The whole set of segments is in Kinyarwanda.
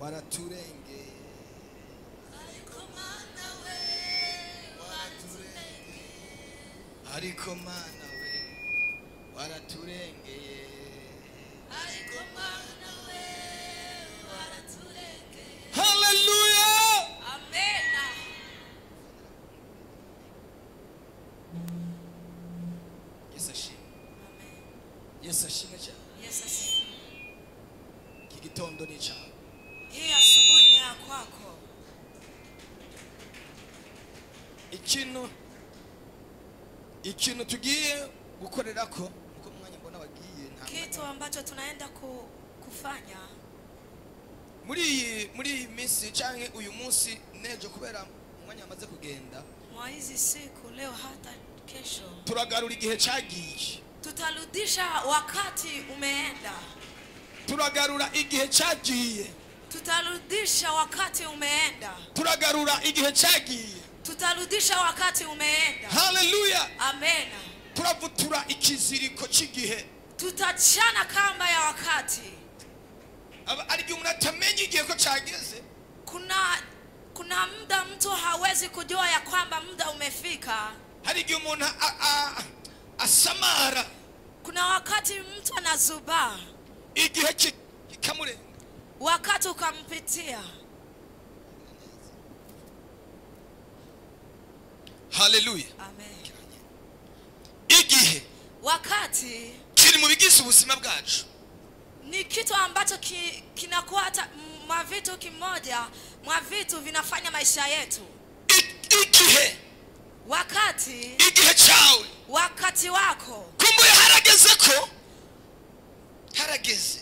waraturengeye ariko mana we waraturengeye hallelujah amen Yesu ashimwe cyane Yesu asifiwe iki gitondo ni cyawe hii asubuhi ni ya kwako ikintu tugiye gukorera ko uko mwanya mbona bagiye kitu ambacho tunaenda kufanya muri iyi minsi cyangwa uyu munsi nejo kubera umwanya amaze kugenda mwa hizi siku leo hata kesho turagarura igihe cyagiye tutarudisha wakati umeenda turagarura igihe cyagiye tutarudisha wakati umeenda turagarura igihe cyagiye tutarudisha wakati umeenda haleluya amen turavutura ikiziriko cy'igihe tutachana kamba ya wakati ari umuntu atamenye igihe ko cyageze kuna muda mtu hawezi kujua ya kwamba muda umefika hari umuntu asamara kuna wakati mtu anazuba igihe kikamurenga wakati ukampitia haleluya amen igihe wakati kiri mu bigize ubuzima bwacu ni kitu ambacho kinakuwa hata mwa vitu kimoja mwa vitu vinafanya maisha yetu igihe igihe cyawe wakati wako kumbuye harageze ko harageze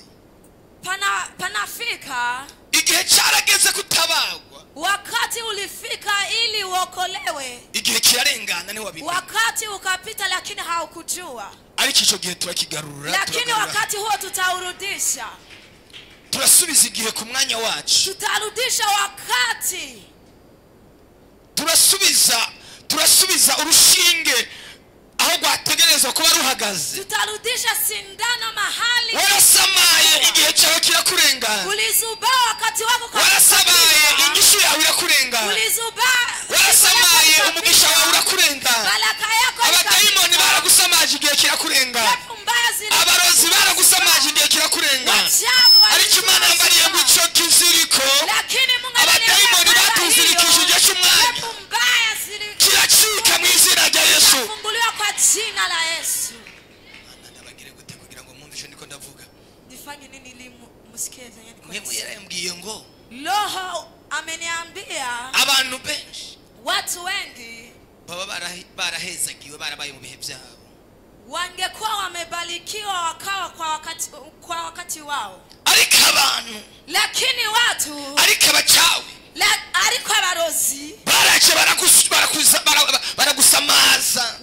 panafika igihe cyarageze kutabagwa wakati ulifika ili uokolewe igihe kirarengana ni wabibi wakati ukapita lakini haukujua ariko ico gihe turakigarura lakini wakati huo tutaurudisha turasubiza igihe ku mwanya wacu tutarudisha wakati turasubiza urushinge aho gwategerezwa kuba ruhagaze tutarudisha sindano mahali warasamaye igihe cyawe kirakurengana ulizuba wakati wako warasamaye ingishu yawe irakurengana ulizuba warasamaye umugisha wawe urakurengana baraka yako abadayimoni baragusamaje igihe kirakurengana abarozi baragusamaje igihe kirakurengana ariko Imana yambariye ngo ico kiziriko abadayimoni batuzirikishije cy'umwanya kiracika mu izina rya Yesu funguliwa kwa jina la Yesu ndabagire gute kugira ngo mwumve icyo ndiko ndavuga nifanye nini ili msikie zenye niko mwe yarambwiye ngo Roho ameniambia abantu benshi watu wengi baba barahezagiwe barabaye mu bihe byabo wangekuwa wamebarikiwa wakawa kwa wakati wao ariko abantu lakini watu ariko abacawe ariko abarozi baraje baragusamaza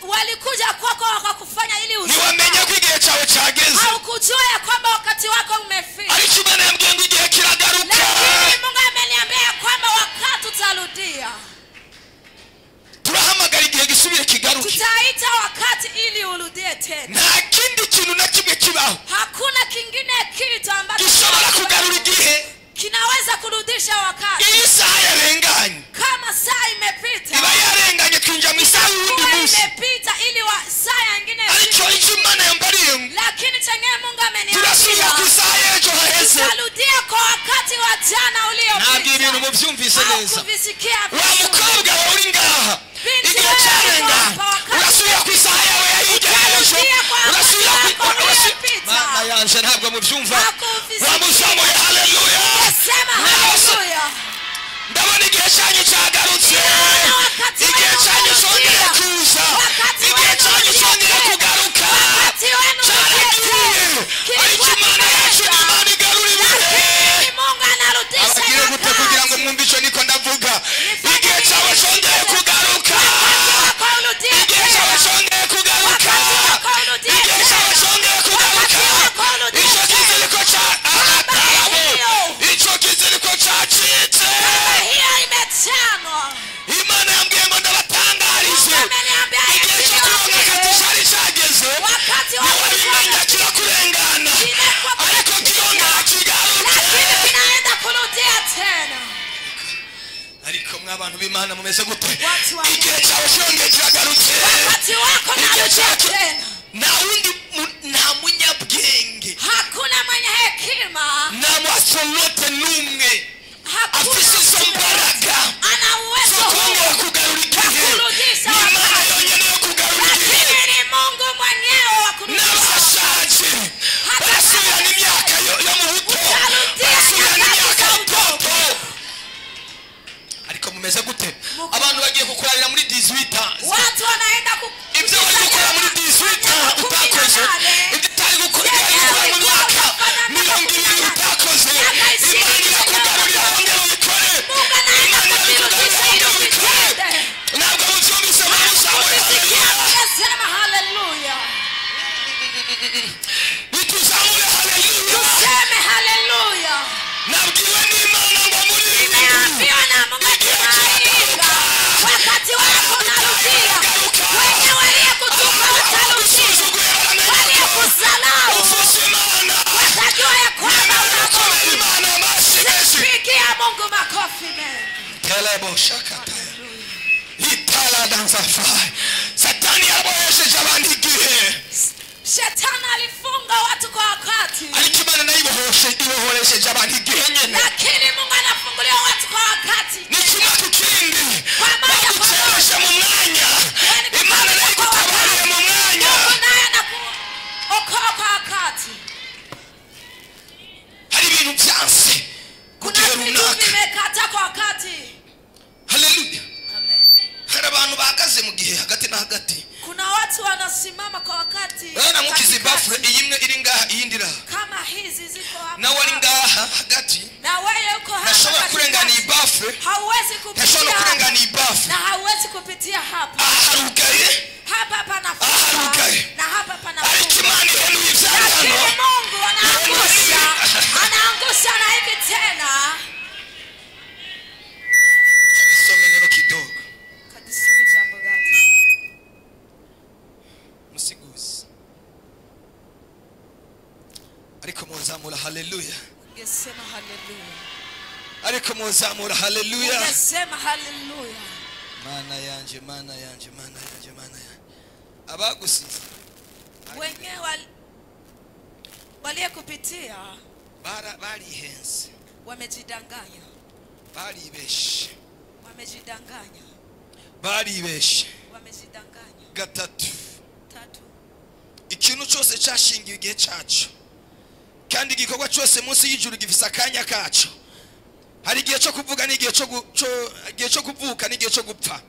walikuja kwako wakakufanya ili niwamenye ko igihe cyawe cyageze haukujua ya kwamba wakati wako umefika ariko Imana yambwiye ngo igihe kiragaruka lakini Mungu ameniambia kwamba wakati utarudia turahamagara igihe gisubire kigaruke tutaita wakati ili urudie tena nta kindi kintu na kimwe kibaho hakuna kingine kitu ambacho gishobora kugarura igihe kinaweza kurudisha wakati iyi saha yarenganye kama saa imepita iba yarenganye twinjira mu isaha y'undi munsi imepita ili saa nyingine ariko icyo Imana yambariye lakini chenye Mungu ameniambia turasubiza ku isaha y'ejo haheze tutarudia kwa wakati wa jana uliopita ntabwo ibintu mubyumvise neza wa vizuri mukobwa wawe uri ngaha igihe cyarenganye urasubira ku isaha yawe yayigereje urasubira ku Mana yanje ntabwo mubyumva wamuzamuye haleluya ndabona igihe cyanyu cyagarutse igihe cyanyu cyongeye kuza igihe cyanyu cyongeye kugaruka cyaragiye ariko Imana yacu ni Imana igarura ibihe abagire gute kugira ngo mwumve icyo niko ndavuga igihe cyawe cyongeye kugaruka igihe cyawe cyongeye kugaruka igihe cyawe cyongeye kugaruka icyo kiziriko cya mumeze gute Watu wa igihe cyawe cyongeye kiragarutse wakati wako narudia tena nta wundi nta munyabwenge hakuna mwenye hekima nta mwasolote n'umwe hakuna afise izo mbaraga ana uwezo kongera huu kugarura igihe kurudisha ni Imana wakati yonyine yo kugarura igihe lakini ni Mungu mwenyewe wa kurudisha n'abashaje barasubirana imyaka yo mu buto barasubirana imyaka y'utoto ariko mumeze gute abantu bagiye kukurarira muri 18 watu wanaenda ibyo bari gukora muri 18 utakoze ibyo utari gukora mu myaka 20 utakoze Imana irakugarurira wongera ubikore Imana irakugarurira wongera ubikore ntabwo mubyumvise sema haleluya bituzamure haleluya tuseme haleluya nabwiwe n'Imana ngo muri nimeambiwa na Mungu tunaimba wakati wako unarudia wenye waliyekutupa watarudia waliyekusalau watajua ya kwamba unakofi pigia Mungu makofi mengi telebo shakata itala danza fai satani yabohesheje abantu igihe shetani alifunga watu kwa wakati ariko Imana nayo ibohesheje abantu igihe nyene lakini Mungu anafungulia watu kwa wakati ni kimwe ku kindi pamoja mu mwanya Imana nayo igutabariye mu mwanya Mungu naye anakuokoa kwa wakati hari ibintu byanse kuna vitu vimekata kwa wakati haleluya amen hari abantu bahagaze mu gihe hagati na hagati kuna watu wanasimama kwa wakati na mukizi bafure iyimwe iri ngaha iyindi raha kama hizi ziko hapa na wari ngaha hagati na wewe uko hapa nashobora kurengana iyi bafure hauwezi nashobora kupitia kurengana iyi bafure na hauwezi kupitia hapa harugaye hapa pana harugaye na hapa pana ariko Imana ihenuye lakini ibyarano Mungu anaangusha na hivi tena kabisome neno kidogo kadisome jambo gani musiguzi ariko muzamura haleluya ungesema haleluya ariko muzamura haleluya ungesema haleluya Mana yanje Mana yanje Mana yanje Mana yanje abagusize wenyewe waliyekupitia barihenze wamejidanganya baribeshe wamejidanganya gatatu tatu ikintu cyose cyashingiye igihe cyacu kandi igikorwa cyose munsi y'ijuru gifise akanya kacu hari igihe cyo kuvuga n'igihe cyo kuvuka n'igihe cyo gupfa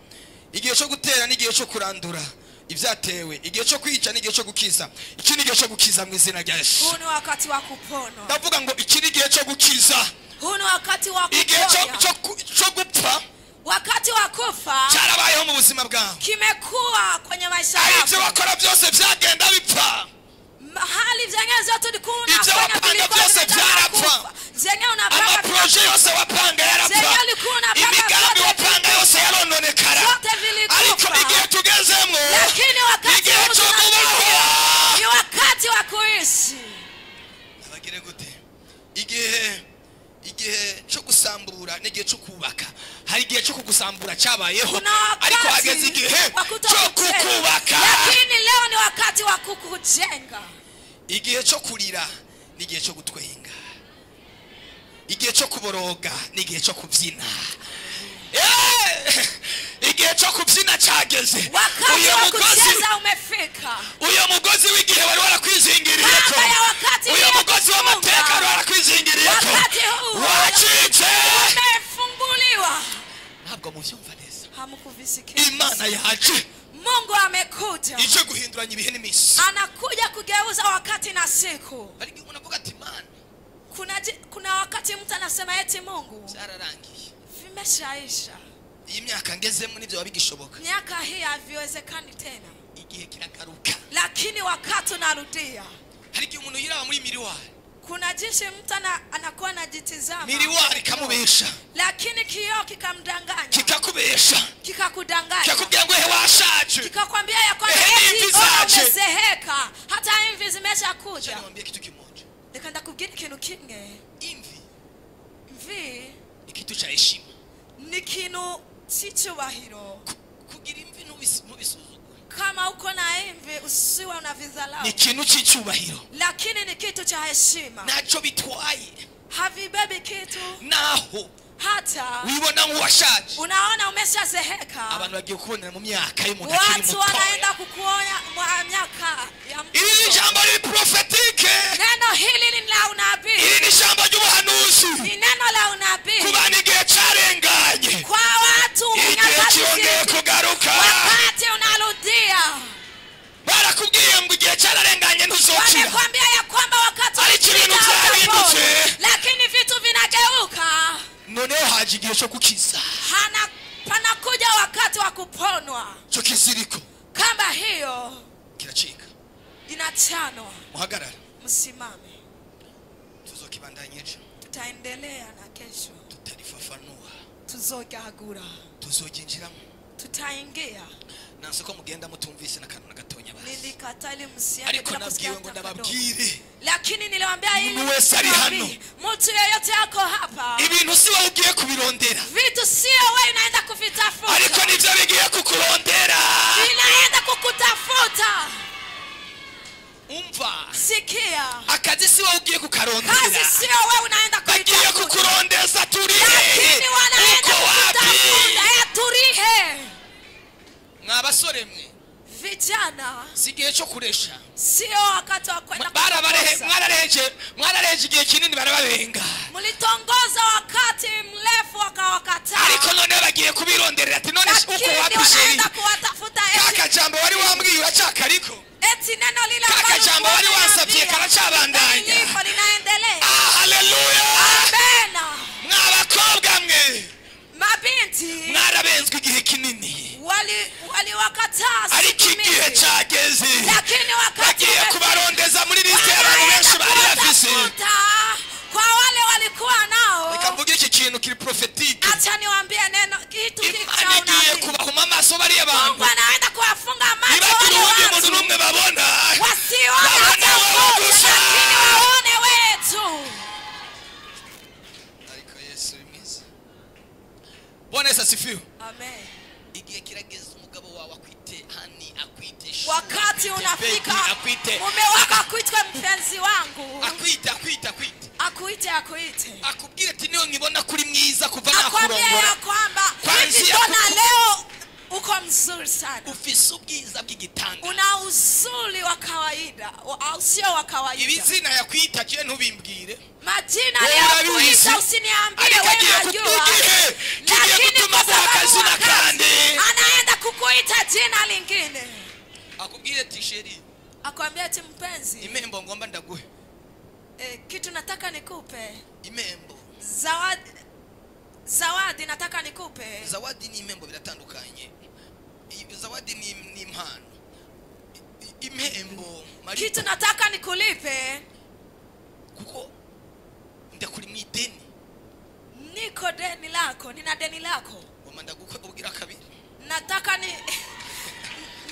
igihe cyo gutera n'igihe cyo kurandura ibyatewe igihe cyo kwica n'igihe cyo gukiza iki ni igihe cyo gukiza mu izina rya Yesu huu ni wakati wa kupona ndavuga ngo iki ni igihe cyo gukiza huu ni wakati wa igihe kuponya cyo gupfa wakati wa kufa cyarabayeho mu buzima bwawe kimekuwa kwenye maisha ari yako ibyo wakora byose byagenda bipfa mahali zenyewe zote ulikuwa ibyo unafanya wapanga byose byarapfa zenyewe unapanga amaproje yose wapanga yarapfa zenyewe ulikuwa unapanga imigambi wapanga yose yarononekara zote vilikufa ariko igihe tugezemo lakini wakati igihe cyo kubaho ni wakati wa kuishi abagire gute igihe cyo gusambura n'igihe cyo kubaka hari igihe cyo kugusambura cyabayeho ariko hageze igihe cyo kukubaka lakini leo ni wakati wa kukujenga igihe cyo kurira n'igihe cyo gutwenga igihe cyo kuboroga n'igihe cyo kubyina igihe cyo kubyina cyageze wakati wa kucheza umefika uyo mugozi w'igihe wari warakwizingiriye ko uyo mugozi w'amateka wari warakwizingiriye ko wacitse umefunguliwa ntabwo mubyumva neza hamukuvisikia Imana yaje Mungu amekuja ije guhinduranya ibihe n'iminsi anakuja kugeuza wakati na siku ariko unavuga ati Imana kuna wakati mtu anasema eti Mungu byararangiye vimeshaisha iyi myaka ngezemo nibyo wabigishoboka miaka hii haviwezekani tena igihe kiragaruka lakini wakati unarudia hari igihe umuntu yiraba muri miriwari kuna jinsi mtu anakuwa anajitizama miriwari kamubesha lakini kioo kikamdanganya kikakubesha kikakudanganya kikakubwira ngo he washaje kikakwambia ya kwamba umezeheka hata imvi zimeshakuja niambie kitu kimoja nikaenda kubwira ikintu kimwe imvi mvi ni kitu cha heshima ni kintu cyubahiro. Kugira imvi ntubisuzugure. Kama uko na imvi usiwe unavizalao. Ni ikintu cy'icyubahiro. Lakini ni kitu cha heshima. Nacho bitwaye. Havibebi kitu. Naho hata wibona nk'uwashaje. Unaona umeshazeheka. Abantu bagiye kubonera mu myaka y'umuntu akiri muto. Watu wanaenda kukuonya mu myaka ya mtu. Iri jambo ni prophetike. Neno hili ni la unabii. Iri ni jambo ry'ubuhanuzi. Ni neno la unabii. Kubana igihe cyarenganye. Kwa watu nyakati kugaruka. Wakati unarudia. Barakubwiye ngo igihe cyararenganye ntuzokira. Wamekwambia ya kwamba wakati unarudia. Lakini vitu vinageuka. Noneho haje igihe cyo kukiza. Panakuja wakati wa kuponwa. Cyo kiziriko. Kamba hiyo kiracika. Inachanwa. Muhagarara. Msimame. Tuzokibandanya ejo. Tutaendelea na kesho. Tutarifafanua. Tuzogagura. Tuzoginjiramo. Tutaingia. Nanseko mugenda mutumvise na kanuna gatonya basi. Nilikatali msiane ariko nabwiwe ngo ndababwire. Lakini niliwaambia hili wese ari hano. Mtu yeyote yako hapa. Ibintu si wowe ugiye kubirondera. Vitu sio wewe unaenda kuvitafuta. Ariko nivyo bigiye kukurondera. Vinaenda kukutafuta. Umva. Sikia. Akazi si wowe ugiye kukarondera. Kazi sio wewe unaenda kuitafuta. Bagiye kukurondeza turihe. Lakini wanaenda kutafuta turihe. Mwabasore mwe. Vijana. Sigiye cyo kuresha. Sio wakati wa kwenda. Mwarareje igihe kinini barababenga. Mlitongoza wakati mrefu wakawakataa. Ariko none bagiye kubironderera ati none uko wabisheri. Kaka jambo wari wambwiye uracakariko. Eti neno lile kaka jambo wari wasabye karacabandanya. Niko linaendelea. Haleluya. Amen. Mwabakobwa mwe. Mabinti. Mwarabenzwe igihe kinini. Wali wakataa. Ariko igihe cyageze. Lakini wakati bagiye kubarondeza muri liste y'abantu benshi bari bafise. Kwa wale walikuwa nao. Nikamvuga iki kintu kiri prophetique. Acha niwaambie neno kitu kicha unabii. Kubahuma amaso bari abantu. Mungu anaenda kuwafunga macho wale watu. N'umwe babona. Wasiona hata mmoja lakini waone wetu. Ariko Yesu mwiza. Bwana Yesu asifiwe. Amen. Igihe kirageze umugabo wawe akwite hani akwite. Wakati unafika mume wako akuitwe mpenzi wangu. Akuite. Akubwire ati niyo ngibona kuri mwiza kuva nakurongora. Akwambia kwamba nitona leo uko mzuri sana. Ufise ubwiza bw'igitanga. Una uzuri wa kawaida au sio wa kawaida. Ibizina yakwita je ntubimbwire. Majina yakuita usiniambie wewe unajua. Lakini kwa sababu anaenda kukuita jina lingine. Akubwire tisheri. Akwambia ati mpenzi. Imembo ngomba ndaguhe. Kitu nataka nikupe. Imembo. Zawadi nataka nikupe. Zawadi ni imembo biratandukanye. Zawadi ni impano. Imembo. Kitu nataka nikulipe. Kuko ndakuri mwideni. Niko deni lako, nina deni lako. Wamanda gukubwira kabiri. Nataka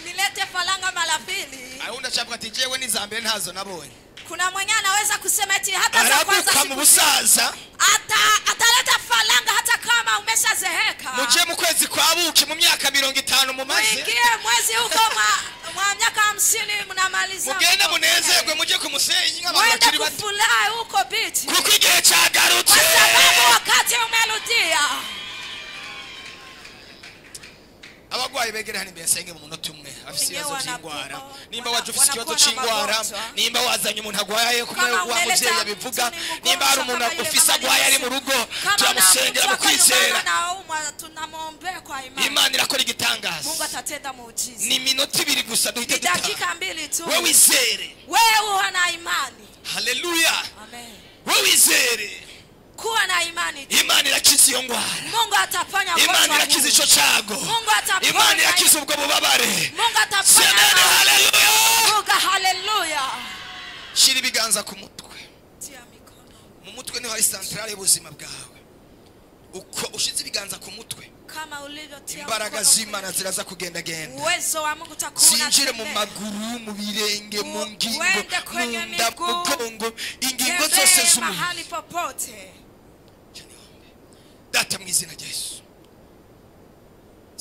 nilete falanga mara pili. Aunda chapwa ati jewe ni zambere ntazo nabonye. Kuna mwenye anaweza kusema eti hata za kwanza kama busaza ataleta falanga hata kama umeshazeheka. Muje mu kwezi kwa buki mu myaka 50 mumaze. Mwingie mwezi huko mwa miaka 50 mnamaliza. Mugende munezerwe muje ku musenyi nk'abantu bakiri bato. Kufurahi huko biti. Kuko igihe cyagarutse. Kwa sababu wakati umerudia. Abagwayi begere hani bensenge mu munota umwe afise ibibazo by'ingwara. Nimba waje ufise ikibazo cy'ingwara, nimba wazanye umuntu agwaye kumwe wa muvyeyi yabivuga, nimba hari umuntu ufise agwaye ari mu rugo, turamusengera mu kwizera. Tunamuombea kwa imani. Imana irakora igitangaza. Mungu atatenda muujiza. Ni minota 2 gusa duhite dutaha. Dakika 2 tu. Wewe wizere. Wewe una imani. Haleluya. Amen. Wewe wizere. Kuwa na imani. Imani irakiza iyo ngwara. Mungu atafanya mambo. Imani irakiza ico cago. Mungu atafanya. Imani irakiza ubwo bubabare. Mungu atafanya. Haleluya. Mungu haleluya. Shira ibiganza ku mutwe. Tia mikono. Mu mutwe ni hari centrale y'ubuzima bwawe. Uko ushize ibiganza ku mutwe. Kama ulivyotia imbaraga z'Imana ziraza kugenda genda. Uwezo wa Mungu utakuwa zinjire mu maguru, mu birenge, mu ngingo, mu nda, mu bwongo, ingingo zose z'umubiri. Mahali popote. Data mu izina rya Yesu.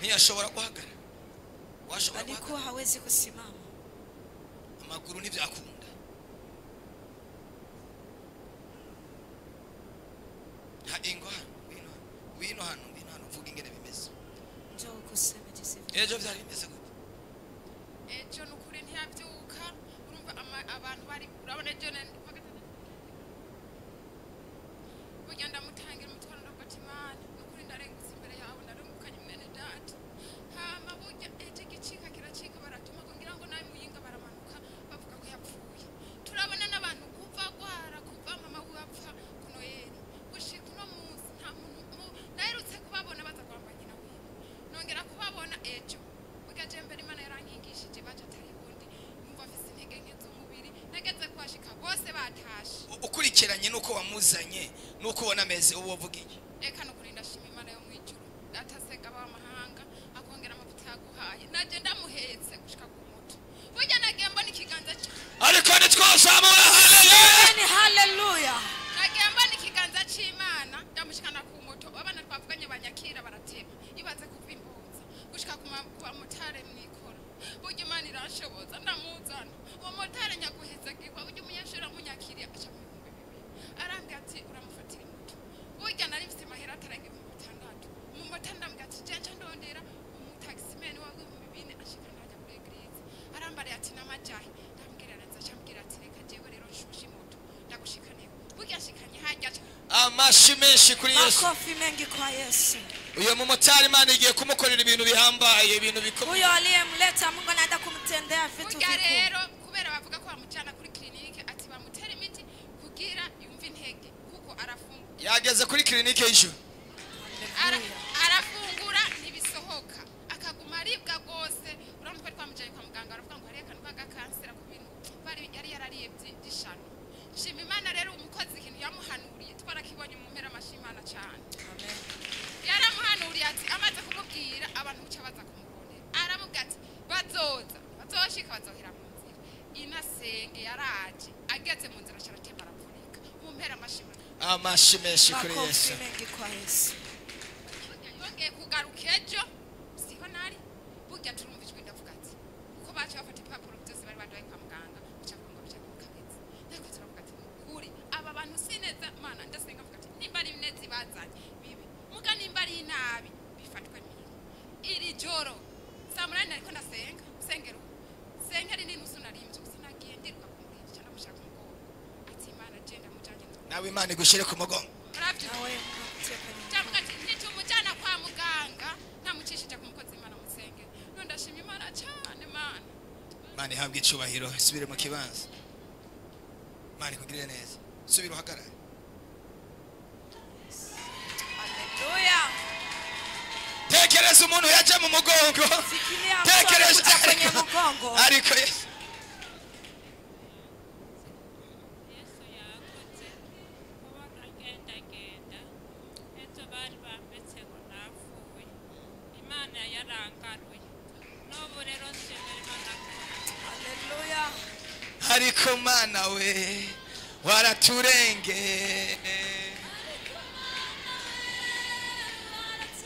ntiyashobora guhagarara. Washobora alikuwa hawezi kusimama. Amaguru ntibyakunda. Ingo wino hano vuga ingene bimeze. Njoo kusema jinsi. Ejo byari bimeze gute? Ejo nukuri ntiyabyuka urumva abantu bari urabona ejo burya ndamutangira umutwaro ndabatimana nukuri ndarengutse imbere yawe ndarengukanye mwene data hama burya ejo igicika kiracika baratuma kugira ngo nawe muyinga baramanuka bavuga ko yapfuye. Turabona n'abantu kuva gwara kuva mama wapfa kuno yeri gushika uno munsi nta muntu naherutse kubabona baza kwambanya na wiwe nongera kubabona ejo burya je mbere Imana yaranyigishije baje atari bundi numva afise intege nke z'umubiri nageze kwashika bose batashe. Ukurikiranye nuko wamuzanye nuko ubona ameze uwo uvuga iki? Reka nukuri ndashima Imana yo mwijuru datasega b'amahanga akongera amavuta yaguhaye naje ndamuhetse gushika ku muto burya nagiye mbona ikiganza cye ariko nitwazamura. Haleluya, haleluya. nagiye mbona ikiganza cy'Imana ndamushikana ku muto abana twavuganye banyakira baratema ibaze kuva impunza gushika ku motare mwikora burya Imana irashoboza ndamuzana uwo motare nyaguheza gikwa burya umunyeshuri munyakiriye aca mu 2,000 arambwira ati uramufatira moto burya nari mfite mahera atarenga 600 mu moto ndambwira ati jenja ndondera umutaximeni wa 2,000 ashika najya muri eglise arambara ati namajahi ndambwira nza cyambwira ati reka jewe rero nshushe moto ndagushikaniye burya shikanye hajya Amashi menshi kuri Yesu. Makofi mengi kwa Yesu. Uyo mumotari Imana igiye kumukorera ibintu bihambaye ibintu bikomeye. Huyo aliyemleta Mungu anaenda kumtendea vitu burya vikubwa. rero kubera bavuga ko bamujyana kuri clinique ati bamutera imiti kugira yumve intege kuko arafunga Yageze kuri clinique y'ijuru. arafungura ntibisohoka akaguma aribwa rwose urabona ko twamujyanye kwa muganga aravuga ngo hari akantu k'agakansera ku bintu yari yarariye by'ishano. Shima Imana rero umukozi ikintu yamuhanuriye twarakibonye mu mpera amashimana cyane. Amen. Yaramuhanuriye ati amaze kumubwira abantu uca baza kumubonera aravuga ati bazoshika bazohera mu nzira inasenge yaraje ageze mu nzira cyaratemba aravunika mu mpera amashimana. Amashi menshi kuri Yesu. Makofi mengi kwa Yesu. Yongeye kugaruka ejo siho nari burya turumvijwe ndavuga ati uko baca bafata impapuro byose bari baduhaye kwa muganga ucakunga bica mu kabezi nako turavuga ati kuri aba bantu sineza Mana ndasenga mvuga ati nimba ari neza bazanye bibi muga nimba ari nabi bifatwe miri iri joro samurani ariko ndasenga sengero sengeri ni nusu narimje usinagiye ndiruka kumurije cyane mushaka umugongo ati Mana genda mujanye Nawe Imana igushire ku mugongo. uravyo Nawe mnakucheka ni. cyangwa ati nitumujana kwa muganga ntamucishije ku mukozi Imana musenge none ndashima Imana cyane Mana. Imana ihabwe icubahiro. Subire mu kibanza. Imana ikugirire neza. Subire uhagarare. Haleluya. Tekereza umuntu yaje mu mugongo. Fikiria mtu alikuja kwenye mgongo. Ariko Yesu. Yesu yakoze kuba agendagenda ejo bari bambetse ngo napfuye Imana yarangaruye n'ubu rero nshimira Imana Haleluya. Ariko Mana we waraturenge.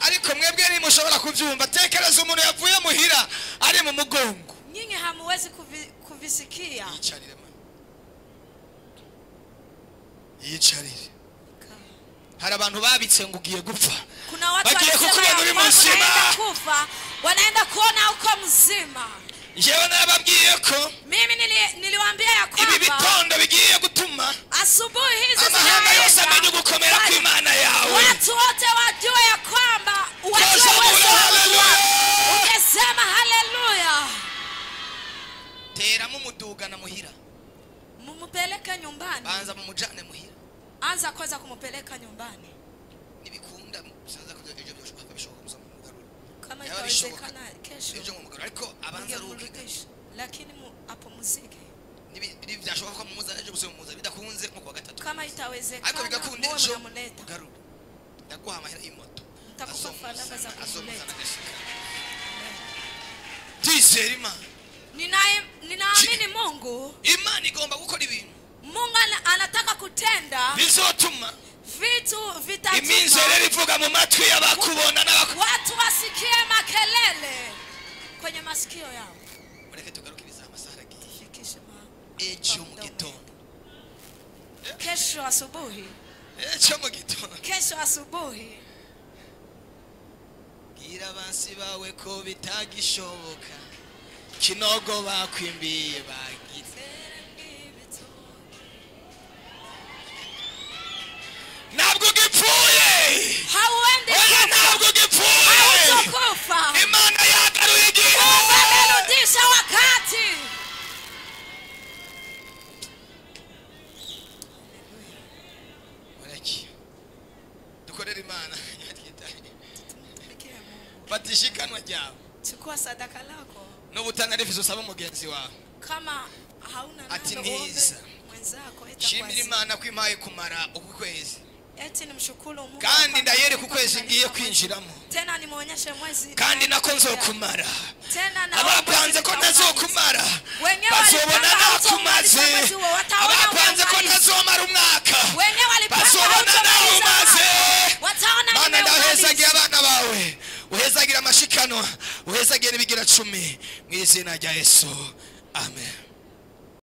Ariko mwebwe ni mushobora kubyumva. Tekereza umuntu yavuye muhira ari mu mugongo. Nyinyi hamuwezi kuvisikia. Yicarire Mana. Yicarire. Hari abantu babitse ngo ugiye gupfa. Kuna watu Bagiye wanasema kukubona uri ya kwamba muzima. wanaenda kufa, wanaenda kuona uko mzima. Jewe nababwiye ko Mimi niliwaambia ya ibi kwamba bitondo bigiye gutuma asubuhi hizi amahanga yose zinaenda, amenye gukomera kw'Imana yawe. watu wote wajue ya kwamba wajue Tazamura, uwezo wa Mungu haleluya. wako. Ungesema haleluya. Teramo umuduga na muhira. Mumupeleke nyumbani. Banza mumujane muhira. Anza kwanza kumupeleka nyumbani. Nibikunda saza ko ejo byoshoboka bishoboka muzamugarura. Kama Yaba itawezekana kesho. Ejo mumugarura ariko abanza ruki. Ungemrudisha. Lakini apumzike. Nibi byashoboka ko mumuzana ejo gusema muza bidakunze nko kwa gatatu. Kama ariko itawezekana bigakunda muwe ejo mnamleta. mugarura. Ndaguha amahera y'imoto. Nitakupa faranga za kumleta. Tizera Imana. Ninaamini Mungu. Imana igomba gukora ibintu Mungu anataka kutenda bizotuma vitu iminsi rero ivuga mu matwi y'abakubona watu wasikie makelele kwenye masikio yao. Mureke tugarukiriza amasaha agiye. Fikishe Ejo mu gitondo. Kesho asubuhi. Ejo mu gitondo. Kesho asubuhi. Gira abansi bawe ko bitagishoboka. Kinogo bakwimbiye bagize. Ntabwo gipfuye. Hauendi Oya ntabwo gipfuye. hautokufa. Imana yagaruye igihe. Amerudisha wakati. Mureke dukorere Imana. Batishikanwa ryawe. Chukua sadaka lako. N'ubutanarifizo usaba mugenzi wawe. Kama hauna Ati namba niza. mwenzako Shimira Imana ko impaye kumara uku kwezi. eti nimshukuru Mungu. Kandi ndayereka ukwezi ngiye kwinjiramo. Tena nimuonyeshe mwezi. Kandi nako nzokumara. Tena na Abapanze ko ntazokumara. Wenyewe Bazobona walipanga nakumaze. mwezi huo, wataona Abapanze ko umemaliza. ntazomara umwaka. Wenyewe walipanga Bazobona nawe umaze. wataona Mana nimemaliza. ndahezagira abana bawe. Uhezagira amashikanwa. Uhezagira ibigira 10 mu izina rya Yesu. Amen.